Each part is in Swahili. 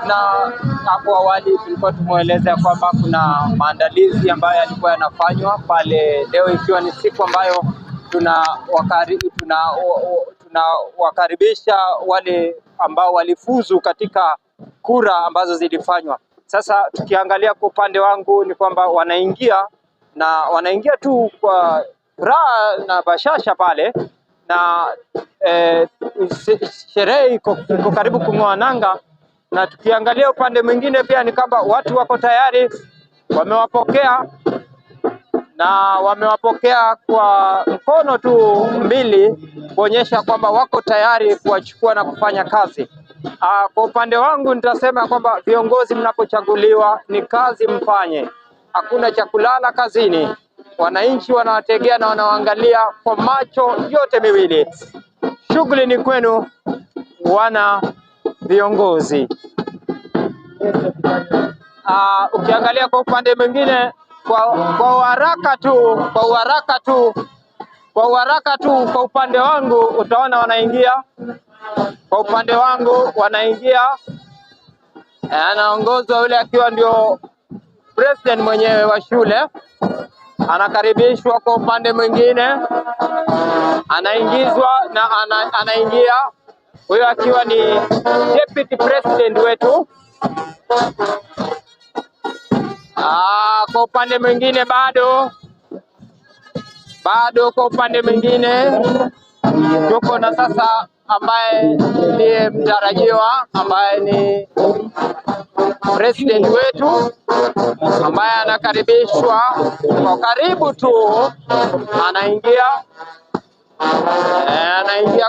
Na hapo awali tulikuwa tumeeleza kwamba kuna maandalizi ambayo yalikuwa yanafanywa pale leo, ikiwa ni siku ambayo tunawakaribisha wale ambao walifuzu katika kura ambazo zilifanywa. Sasa tukiangalia kwa upande wangu ni kwamba wanaingia tu kwa furaha na bashasha pale, na sherehe iko karibu kung'oa nanga. Na tukiangalia upande mwingine pia ni kwamba watu wako tayari, wamewapokea kwa mkono tu mbili, kuonyesha kwamba wako tayari kuwachukua na kufanya kazi. Kwa upande wangu nitasema kwamba viongozi mnapochaguliwa ni kazi mfanye, hakuna cha kulala kazini. Wananchi wanawategea na wanawaangalia kwa macho yote miwili. Shughuli ni kwenu wana viongozi. Ukiangalia kwa upande mwingine, kwa haraka tu kwa upande wangu utaona wanaingia, anaongozwa yule akiwa ndio president mwenyewe wa shule, anakaribishwa. Kwa upande mwingine anaingizwa na anaingia huyo akiwa ni deputy president wetu. Kwa upande mwingine bado kwa upande mwingine tuko na sasa ambaye ndiye mtarajiwa, ambaye ni president wetu, ambaye anakaribishwa kwa karibu tu, anaingia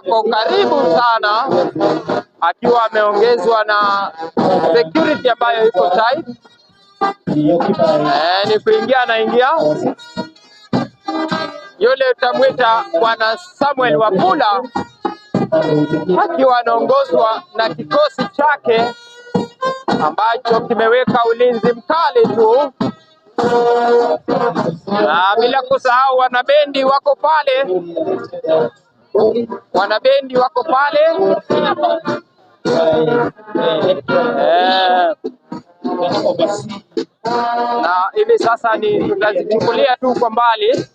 kwa karibu sana, akiwa ameongezwa na security ambayo iko tight. Ni kuingia, anaingia yule utamwita Bwana Samuel Wafula, akiwa anaongozwa na kikosi chake ambacho kimeweka ulinzi mkali tu, na bila kusahau wanabendi wako pale, na hivi sasa ni tutazichukulia tu kwa mbali.